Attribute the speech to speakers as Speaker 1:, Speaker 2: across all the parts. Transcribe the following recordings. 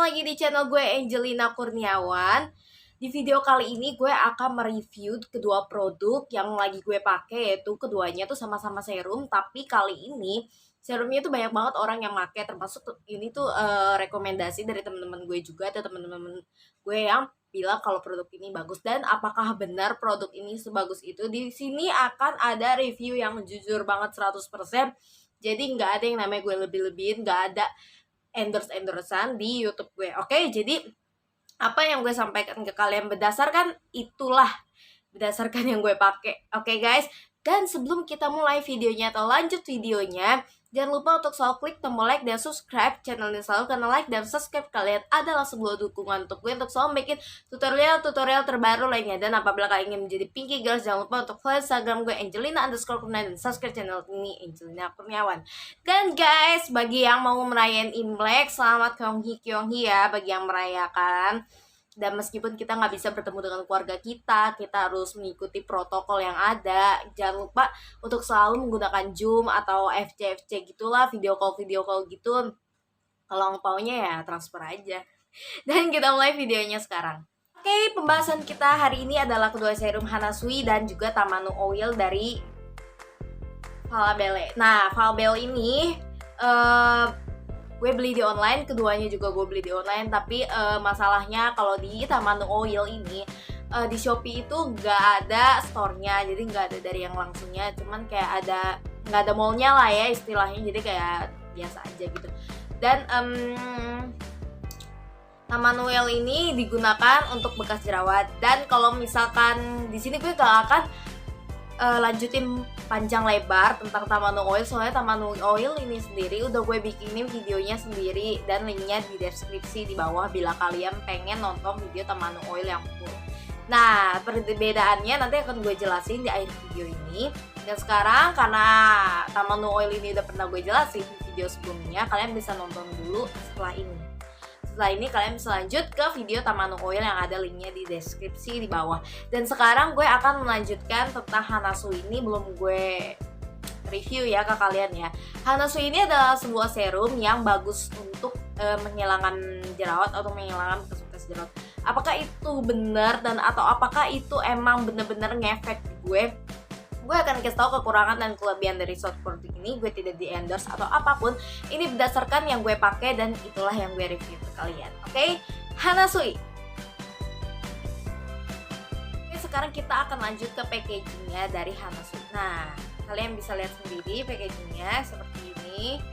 Speaker 1: lagi di channel gue Angelina Kurniawan. Di video kali ini gue akan mereview kedua produk yang lagi gue pakai, yaitu keduanya tuh sama-sama serum, tapi kali ini serumnya tuh banyak banget orang yang pakai, termasuk ini tuh rekomendasi dari teman-teman gue juga, ada teman-teman gue yang bilang kalau produk ini bagus. Dan apakah benar produk ini sebagus itu? Di sini akan ada review yang jujur banget 100%. Jadi nggak ada yang namanya gue lebih-lebihin, nggak ada endorse-endorsean di YouTube gue. Oke, jadi apa yang gue sampaikan ke kalian berdasarkan yang gue pakai. Oke, guys. Dan sebelum kita mulai videonya atau lanjut videonya, jangan lupa untuk selalu klik tombol like dan subscribe channel ini selalu, karena like dan subscribe kalian adalah sebuah dukungan untuk gue untuk selalu bikin tutorial terbaru lainnya. Dan apabila kalian ingin menjadi Pinky Girls, jangan lupa untuk follow Instagram gue Angelina_Kurniawan dan subscribe channel ini Angelina Kurniawan. Dan guys, bagi yang mau merayakan Imlek, selamat Kyonghee ya bagi yang merayakan. Dan meskipun kita nggak bisa bertemu dengan keluarga kita harus mengikuti protokol yang ada. Jangan lupa untuk selalu menggunakan Zoom atau FC gitulah, video call gitu. Kalau maunya ya transfer aja. Dan kita mulai videonya sekarang. Oke, pembahasan kita hari ini adalah kedua serum Hanasui dan juga Tamanu Oil dari Falabella. Nah, Falabella ini gue beli di online, keduanya juga gue beli di online, tapi masalahnya kalau di Tamanu Oil ini di Shopee itu nggak ada store-nya, jadi nggak ada dari yang langsungnya, cuman kayak nggak ada mall-nya lah ya istilahnya, jadi kayak biasa aja gitu. Dan Tamanu Oil ini digunakan untuk bekas jerawat, dan kalau misalkan di sini gue gak akan lanjutin panjang lebar tentang Tamanu Oil, soalnya Tamanu Oil ini sendiri udah gue bikinin videonya sendiri dan linknya di deskripsi di bawah bila kalian pengen nonton video Tamanu Oil yang full. Nah, perbedaannya nanti akan gue jelasin di akhir video ini. Dan sekarang karena Tamanu Oil ini udah pernah gue jelasin di video sebelumnya, kalian bisa nonton dulu setelah ini. Setelah ini kalian bisa lanjut ke video Tamanu Oil yang ada linknya di deskripsi di bawah. Dan sekarang gue akan melanjutkan tentang Hanasui ini, belum gue review ya ke kalian ya. Hanasui ini adalah sebuah serum yang bagus untuk menghilangkan jerawat atau menghilangkan bekas-bekas jerawat. Apakah itu benar dan atau apakah itu emang bener-bener ngefek di gue? Gue akan kasih tahu kekurangan dan kelebihan dari suatu produk ini. Gue tidak di endorse atau apapun. Ini berdasarkan yang gue pakai dan itulah yang gue review ke kalian. Oke? Hanasui. Oke, sekarang kita akan lanjut ke packagingnya dari Hanasui. Nah, kalian bisa lihat sendiri packagingnya seperti ini.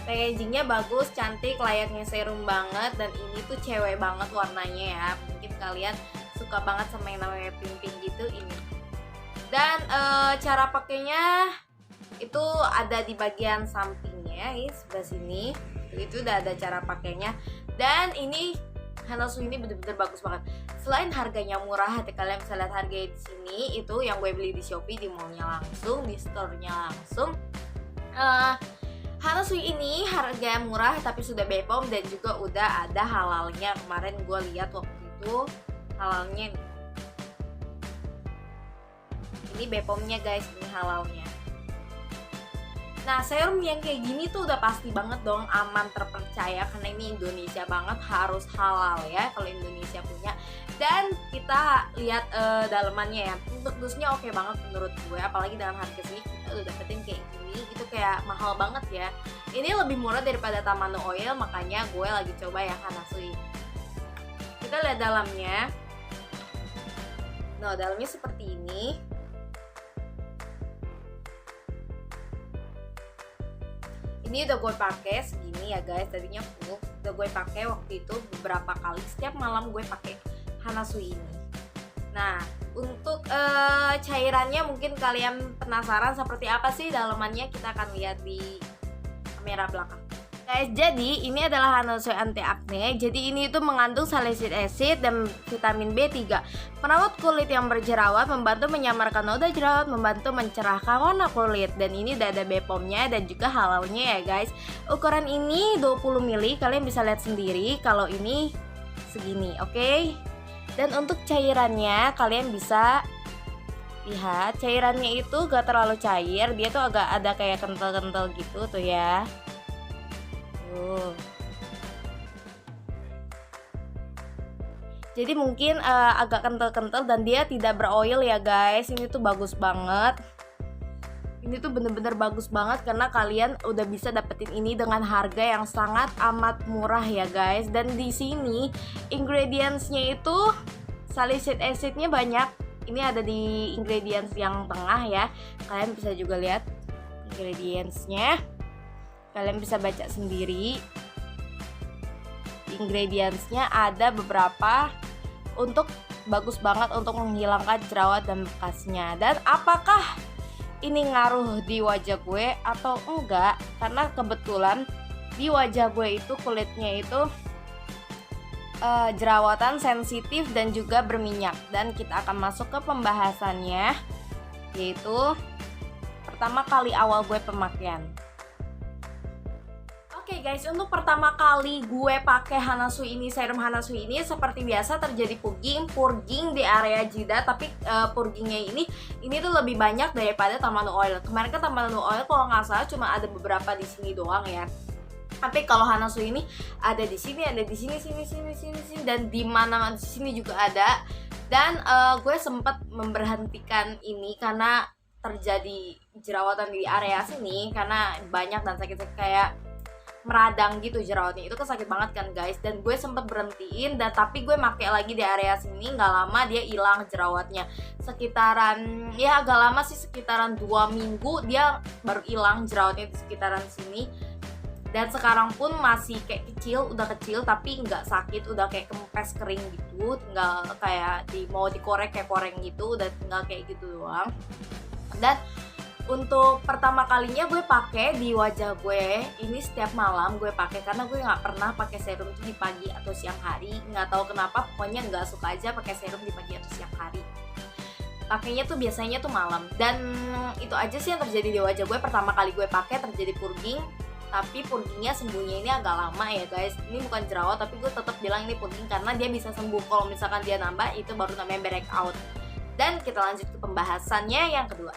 Speaker 1: Packagingnya bagus, cantik, layaknya serum banget, dan ini tuh cewek banget warnanya ya. Mungkin kalian suka banget sama yang namanya pink-pink gitu, ini. Dan cara pakainya itu ada di bagian sampingnya, ini sebelah sini. Itu udah ada cara pakainya. Dan ini Hanasui ini bener-bener bagus banget. Selain harganya murah, hati kalian bisa lihat harganya di sini. Itu yang gue beli di Shopee, di mallnya langsung, di store-nya langsung. Hanasui ini harga murah tapi sudah BPOM dan juga udah ada halalnya. Kemarin gue lihat waktu itu halalnya nih. Ini BPOM-nya guys, ini halalnya. Nah, serum yang kayak gini tuh udah pasti banget dong aman, terpercaya, karena ini Indonesia banget, harus halal ya kalau Indonesia punya. Dan kita lihat dalemannya ya, untuk dusnya oke banget menurut gue, apalagi dalam harga sini kita udah dapetin kayak gini, itu kayak mahal banget ya. Ini lebih murah daripada Tamanu Oil, makanya gue lagi coba yang Hanasui. Kita lihat dalamnya. Nah, dalamnya seperti ini. Ini udah gue pakai segini ya guys, tadinya full. Udah gue pakai waktu itu beberapa kali, setiap malam gue pakai Hanasui ini. Nah, untuk cairannya mungkin kalian penasaran seperti apa sih dalamannya, kita akan lihat di kamera belakang. Guys, jadi ini adalah Hanasui anti acne. Jadi ini itu mengandung salicylic acid dan vitamin B3. Perawat kulit yang berjerawat, membantu menyamarkan noda jerawat, membantu mencerahkan warna kulit. Dan ini udah ada BPOM-nya dan juga halalnya ya guys. Ukuran ini 20 ml, kalian bisa lihat sendiri kalau ini segini, oke? Dan untuk cairannya kalian bisa lihat, cairannya itu gak terlalu cair, dia tuh agak ada kayak kental-kental gitu tuh ya. Tuh. Jadi mungkin agak kental-kental dan dia tidak beroil ya guys. Ini tuh bagus banget. Ini tuh bener-bener bagus banget karena kalian udah bisa dapetin ini dengan harga yang sangat amat murah ya guys. Dan di sini ingredientsnya itu salicylic acidnya banyak. Ini ada di ingredients yang tengah ya. Kalian bisa juga lihat ingredientsnya. Kalian bisa baca sendiri. Ingredientsnya ada beberapa untuk bagus banget untuk menghilangkan jerawat dan bekasnya. Dan apakah ini ngaruh di wajah gue atau enggak? Karena kebetulan di wajah gue itu kulitnya itu jerawatan, sensitif dan juga berminyak. Dan kita akan masuk ke pembahasannya, yaitu pertama kali awal gue pemakaian. Oke guys, untuk pertama kali gue pakai Hanasui ini, serum Hanasui ini, seperti biasa terjadi purging di area jidat, tapi purgingnya ini tuh lebih banyak daripada Tamanu Oil. Kemarin kan Tamanu Oil kalau nggak salah cuma ada beberapa di sini doang ya. Tapi kalau Hanasui ini ada di sini, ada di sini, dan di mana di sini juga ada. Dan gue sempat memberhentikan ini karena terjadi jerawatan di area sini karena banyak dan sakit kayak meradang gitu jerawatnya. Itu kan sakit banget kan guys. Dan gue sempet berhentiin dan tapi gue pakai lagi di area sini, nggak lama dia hilang jerawatnya. Sekitaran ya agak lama sih, sekitaran 2 minggu dia baru hilang jerawatnya di sekitaran sini. Dan sekarang pun masih kayak kecil, udah kecil tapi nggak sakit, udah kayak kempes kering gitu, tinggal kayak mau dikorek kayak koreng gitu, udah tinggal kayak gitu doang. Dan untuk pertama kalinya gue pakai di wajah gue ini setiap malam gue pakai karena gue nggak pernah pakai serum tuh di pagi atau siang hari, nggak tahu kenapa, pokoknya nggak suka aja pakai serum di pagi atau siang hari. Pakainya tuh biasanya tuh malam. Dan itu aja sih yang terjadi di wajah gue pertama kali gue pakai, terjadi purging. Tapi purgingnya sembuhnya ini agak lama ya guys. Ini bukan jerawat tapi gue tetap bilang ini purging karena dia bisa sembuh. Kalau misalkan dia nambah itu baru namanya breakout. Dan kita lanjut ke pembahasannya yang kedua.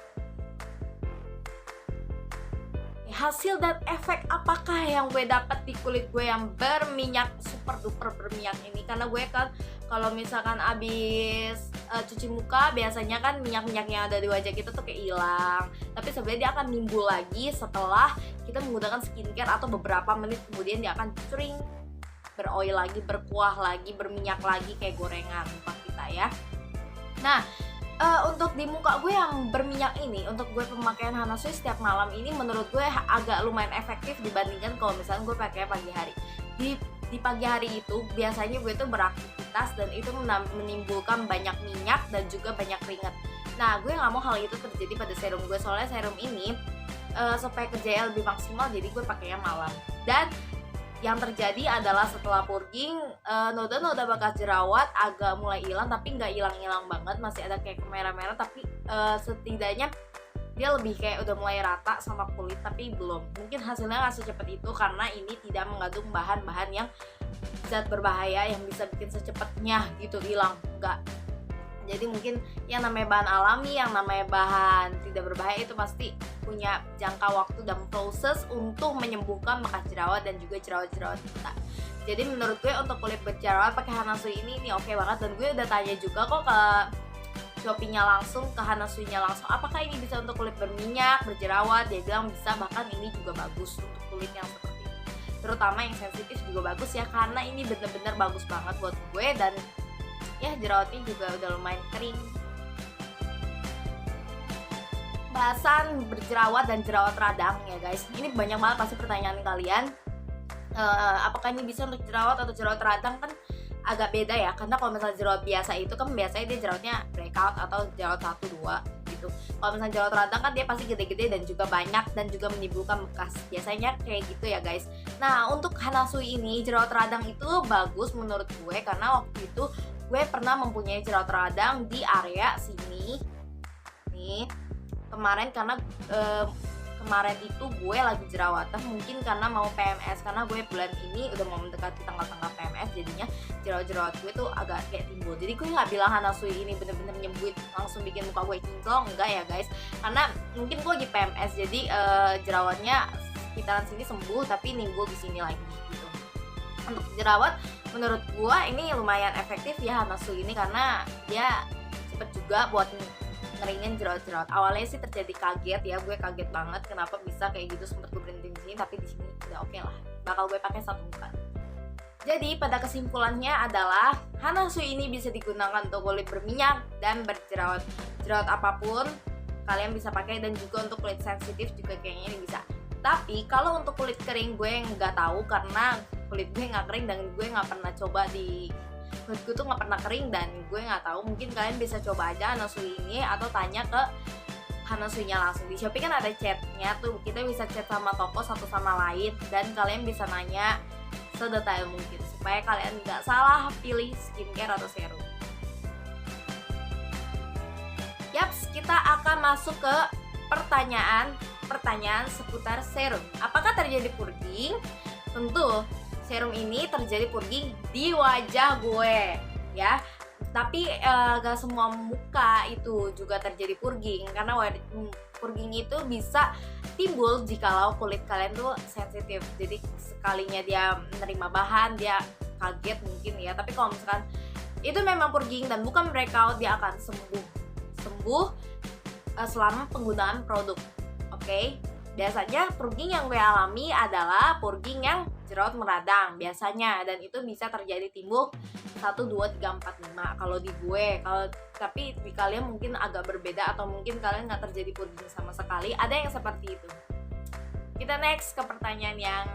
Speaker 1: Hasil dan efek apakah yang gue dapat di kulit gue yang berminyak, super duper berminyak ini? Karena gue kan kalau misalkan abis cuci muka biasanya kan minyak-minyak yang ada di wajah kita tuh kayak hilang, tapi sebenarnya dia akan nimbul lagi setelah kita menggunakan skincare atau beberapa menit kemudian dia akan sering beroil lagi, berkuah lagi, berminyak lagi kayak gorengan muka kita ya. Nah, untuk di muka gue yang berminyak ini, untuk gue pemakaian Hanasui setiap malam ini menurut gue agak lumayan efektif dibandingkan kalau misalnya gue pakai pagi hari. Di pagi hari itu biasanya gue tuh beraktivitas dan itu menimbulkan banyak minyak dan juga banyak keringat. Nah, gue nggak mau hal itu terjadi pada serum gue, soalnya serum ini supaya kerjanya lebih maksimal, jadi gue pakainya malam. Dan yang terjadi adalah setelah purging, noda-noda bekas jerawat agak mulai hilang, tapi nggak hilang-hilang banget, masih ada kayak merah-merah, tapi setidaknya dia lebih kayak udah mulai rata sama kulit, tapi belum. Mungkin hasilnya nggak secepat itu karena ini tidak mengandung bahan-bahan yang zat berbahaya yang bisa bikin secepatnya gitu hilang, enggak. Jadi mungkin yang namanya bahan alami, yang namanya bahan tidak berbahaya itu pasti punya jangka waktu dan proses untuk menyembuhkan bekas jerawat dan juga jerawat-jerawat kita. Jadi menurut gue untuk kulit berjerawat pakai Hanasui ini oke banget. Dan gue udah tanya juga kok ke Shopee-nya langsung, ke Hanasui-nya langsung, apakah ini bisa untuk kulit berminyak, berjerawat? Dia bilang bisa, bahkan ini juga bagus untuk kulit yang seperti ini. Terutama yang sensitif juga bagus ya, karena ini bener-bener bagus banget buat gue. Dan ya jerawatnya juga udah lumayan kering. Bahasan berjerawat dan jerawat radang ya guys, ini banyak banget pasti pertanyaan kalian. Apakah ini bisa untuk jerawat atau jerawat radang? Kan agak beda ya, karena kalau misalnya jerawat biasa itu kan biasanya dia jerawatnya breakout atau jerawat 1-2 gitu. Kalau misalnya jerawat radang kan dia pasti gede-gede dan juga banyak dan juga menimbulkan bekas, biasanya kayak gitu ya guys. Nah, untuk Hanasui ini jerawat radang itu bagus menurut gue karena waktu itu gue pernah mempunyai jerawat radang di area sini nih kemarin, karena kemarin itu gue lagi jerawatan, mungkin karena mau PMS, karena gue bulan ini udah mau mendekati tanggal-tanggal PMS, jadinya jerawat-jerawat gue tuh agak kayak timbul. Jadi gue nggak bilang Hanasui ini bener-bener nyembuhin langsung bikin muka gue kinclong, enggak ya guys, karena mungkin gue lagi PMS jadi jerawatnya sekitaran sini sembuh tapi nimbul di sini lagi gitu. Untuk jerawat menurut gua ini lumayan efektif ya Hanasu ini, karena dia cepet juga buat ngeringin jerawat-jerawat. Awalnya sih terjadi kaget ya, gue kaget banget kenapa bisa kayak gitu, sempet gue berhenti di sini, tapi di sini udah oke lah. Bakal gue pakai 1 bulan. Jadi pada kesimpulannya adalah Hanasu ini bisa digunakan untuk kulit berminyak dan berjerawat. Jerawat apapun kalian bisa pakai, dan juga untuk kulit sensitif juga kayaknya ini bisa. Tapi kalau untuk kulit kering gue nggak tahu, karena kulit gue nggak kering dan gue nggak pernah coba kulit gue tuh nggak pernah kering, dan gue nggak tahu. Mungkin kalian bisa coba aja Hanasu ini atau tanya ke Hanasunya langsung. Di Shopee kan ada chatnya tuh, kita bisa chat sama toko satu sama lain, dan kalian bisa nanya sedetail mungkin supaya kalian nggak salah pilih skincare atau serum. Yaps, kita akan masuk ke pertanyaan seputar serum. Apakah terjadi purging? Tentu serum ini terjadi purging di wajah gue ya. Tapi gak semua muka itu juga terjadi purging, karena purging itu bisa timbul jikalau kulit kalian tuh sensitif. Jadi sekalinya dia menerima bahan dia kaget mungkin ya. Tapi kalau misalkan itu memang purging dan bukan breakout, dia akan sembuh selama penggunaan produk. Oke? Biasanya purging yang gue alami adalah purging yang jerawat meradang biasanya, dan itu bisa terjadi timbul 1, 2, 3, 4, 5 kalau di gue. Tapi di kalian mungkin agak berbeda, atau mungkin kalian nggak terjadi purging sama sekali. Ada yang seperti itu. Kita next ke pertanyaan yang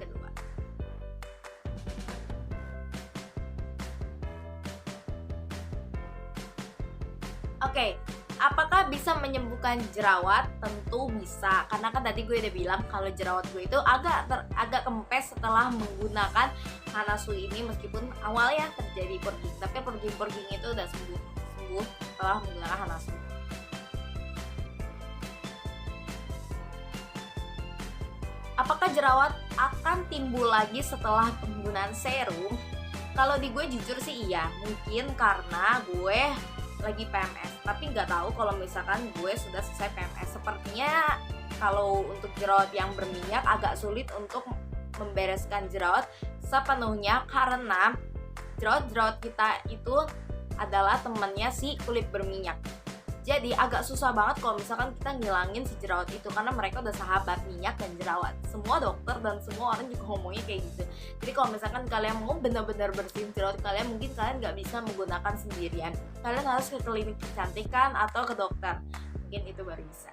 Speaker 1: kedua. Oke, apakah bisa menyembuhkan jerawat? Tentu bisa, karena kan tadi gue udah bilang kalau jerawat gue itu agak kempes setelah menggunakan Hanasu ini, meskipun awalnya terjadi purging, tapi purging itu udah sembuh setelah menggunakan Hanasu. Apakah jerawat akan timbul lagi setelah penggunaan serum? Kalau di gue jujur sih iya, mungkin karena gue lagi PMS, tapi nggak tahu kalau misalkan gue sudah selesai PMS. Sepertinya kalau untuk jerawat yang berminyak agak sulit untuk membereskan jerawat sepenuhnya, karena jerawat kita itu adalah temannya si kulit berminyak. Jadi agak susah banget kalau misalkan kita ngilangin si jerawat itu, karena mereka udah sahabat minyak dan jerawat. Semua dokter dan semua orang juga ngomongnya kayak gitu. Jadi kalau misalkan kalian mau benar-benar bersihin jerawat kalian, mungkin kalian nggak bisa menggunakan sendirian. Kalian harus ke klinik kecantikan atau ke dokter. Mungkin itu baru bisa.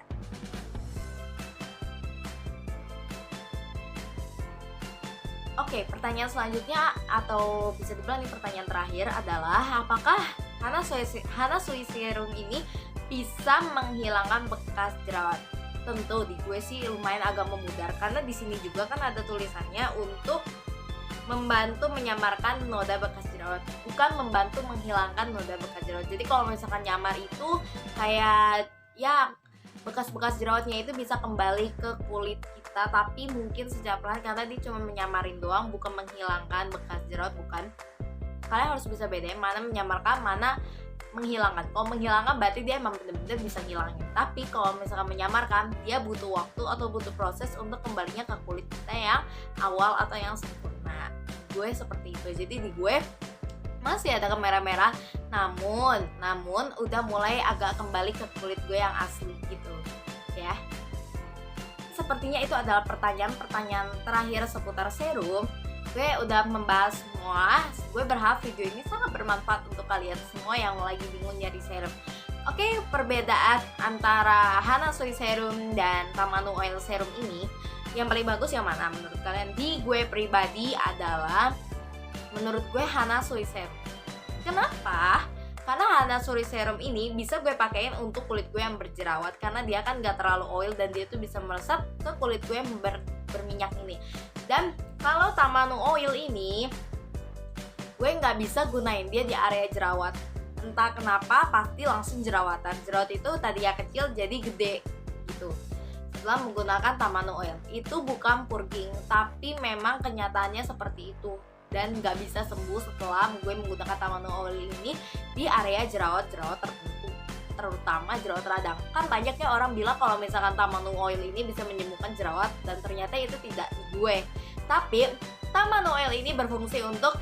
Speaker 1: Oke, pertanyaan selanjutnya, atau bisa dibilang ini pertanyaan terakhir, adalah apakah Hanasu serum ini bisa menghilangkan bekas jerawat? Tentu di gue sih lumayan agak memudar, karena di sini juga kan ada tulisannya untuk membantu menyamarkan noda bekas jerawat, bukan membantu menghilangkan noda bekas jerawat. Jadi kalau misalkan nyamar itu kayak ya bekas-bekas jerawatnya itu bisa kembali ke kulit kita, tapi mungkin secara perlahan, karena dia cuma menyamarin doang, bukan menghilangkan bekas jerawat, bukan. Kalian harus bisa bedain mana menyamarkan, mana menghilangkan. Kalau menghilangkan berarti dia emang benar-benar bisa ngilangin. Tapi kalau misalkan menyamarkan, dia butuh waktu atau butuh proses untuk kembalinya ke kulit kita yang awal atau yang sempurna. Gue seperti itu. Jadi di gue masih ada kemerah-merah, namun udah mulai agak kembali ke kulit gue yang asli gitu ya. Sepertinya itu adalah pertanyaan terakhir seputar serum. Gue udah membahas semua. Gue berharap video ini sangat bermanfaat untuk kalian semua yang lagi bingung nyari serum. Oke, perbedaan antara Hanasu serum dan Tamanu oil serum ini, yang paling bagus yang mana menurut kalian? Di gue pribadi adalah, menurut gue Hanasu serum. Kenapa? Karena Hanasu serum ini bisa gue pakein untuk kulit gue yang berjerawat, karena dia kan gak terlalu oil dan dia tuh bisa meresap ke kulit gue yang berminyak ini. Dan kalau Tamanu oil ini, gue nggak bisa gunain dia di area jerawat. Entah kenapa pasti langsung jerawatan. Jerawat itu tadinya kecil jadi gede gitu setelah menggunakan Tamanu oil. Itu bukan purging, tapi memang kenyataannya seperti itu, dan nggak bisa sembuh setelah gue menggunakan Tamanu oil ini di area jerawat-jerawat tertentu, terutama jerawat radang. Kan banyaknya orang bilang kalau misalkan Tamanu oil ini bisa menyembuhkan jerawat, dan ternyata itu tidak di gue. Tapi Taman Noel ini berfungsi untuk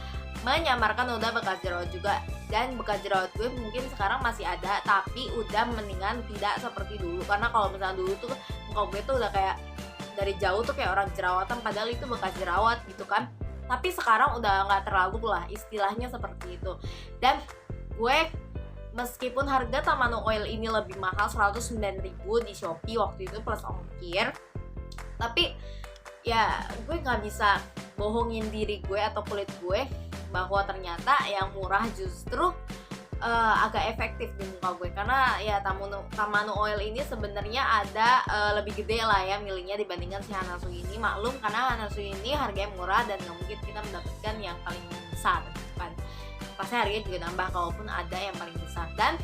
Speaker 1: menyamarkan noda bekas jerawat juga. Dan bekas jerawat gue mungkin sekarang masih ada, tapi udah mendingan tidak seperti dulu. Karena kalau misalnya dulu tuh muka gue tuh udah kayak dari jauh tuh kayak orang jerawatan, padahal itu bekas jerawat gitu kan. Tapi sekarang udah nggak terlalu lah, istilahnya seperti itu. Dan gue meskipun harga Tamano Oil ini lebih mahal 109.000 di Shopee waktu itu plus ongkir, tapi ya gue nggak bisa bohongin diri gue atau kulit gue bahwa ternyata yang murah justru agak efektif di muka gue. Karena ya Tamano Oil ini sebenarnya ada lebih gede lah ya milihnya dibandingkan si Hanasui ini. Maklum karena Hanasui ini harganya murah dan nggak mungkin kita mendapatkan yang paling besar kan, pasti harganya juga nambah kalaupun ada yang paling besar. Dan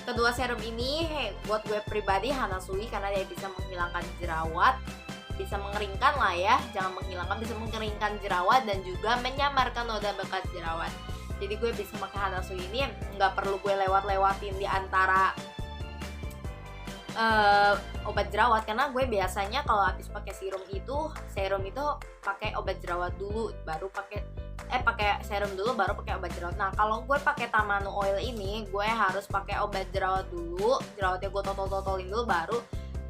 Speaker 1: kedua serum ini buat gue pribadi Hanasui karena dia bisa menghilangkan jerawat, bisa mengeringkan lah ya, jangan menghilangkan, bisa mengeringkan jerawat dan juga menyamarkan noda bekas jerawat. Jadi gue bisa pakai Hanasui ini nggak perlu gue lewatin di antara obat jerawat, karena gue biasanya kalau habis pakai serum itu pakai obat jerawat dulu baru pakai serum dulu baru pakai obat jerawat. Nah kalau gue pakai Tamano Oil ini gue harus pakai obat jerawat dulu, jerawatnya gue totolin dulu baru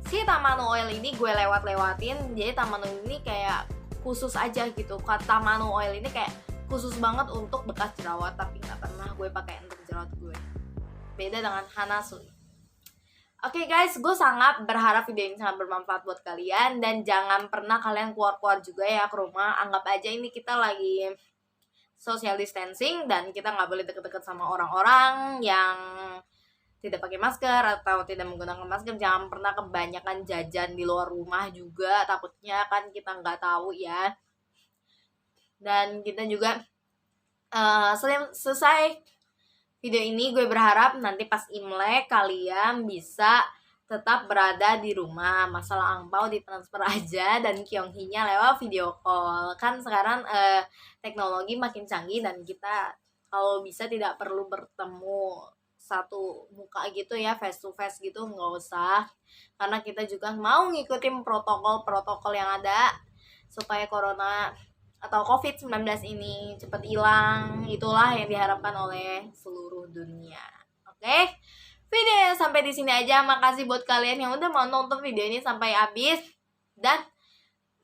Speaker 1: si Tamano Oil ini gue lewatin. Jadi Tamano ini kayak khusus aja gitu. Tamano Oil ini kayak khusus banget untuk bekas jerawat, tapi nggak pernah gue pakai untuk jerawat gue. Beda dengan Hanasui. Oke guys, gue sangat berharap video ini sangat bermanfaat buat kalian. Dan jangan pernah kalian keluar-keluar juga ya ke rumah. Anggap aja ini kita lagi social distancing dan kita nggak boleh deket-deket sama orang-orang yang tidak pakai masker atau tidak menggunakan masker. Jangan pernah kebanyakan jajan di luar rumah juga, takutnya kan kita nggak tahu ya. Dan kita juga selesai video ini, gue berharap nanti pas Imlek kalian bisa tetap berada di rumah. Masalah angpau ditransfer aja dan Kyonghinya lewat video call. Kan sekarang teknologi makin canggih dan kita kalau bisa tidak perlu bertemu satu muka gitu ya, face to face gitu, nggak usah. Karena kita juga mau ngikutin protokol yang ada supaya corona atau COVID-19 ini cepat hilang. Itulah yang diharapkan oleh seluruh dunia. Oke? Video sampai di sini aja. Makasih buat kalian yang udah mau nonton video ini sampai habis. Dan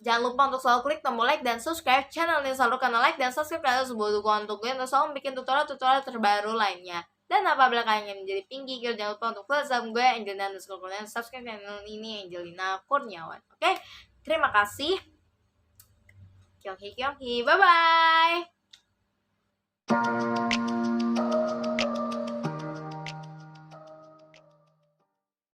Speaker 1: jangan lupa untuk selalu klik tombol like dan subscribe channel ini, selalu karena like dan subscribe adalah sebuah dukungan untuk gue untuk selalu bikin tutorial terbaru lainnya. Dan apabila kalian ingin menjadi pinky girl, jangan lupa untuk follow gue Angelina dan subscribe channel ini Angelina Kurniawan. Oke? Terima kasih. Kyonghi, bye-bye!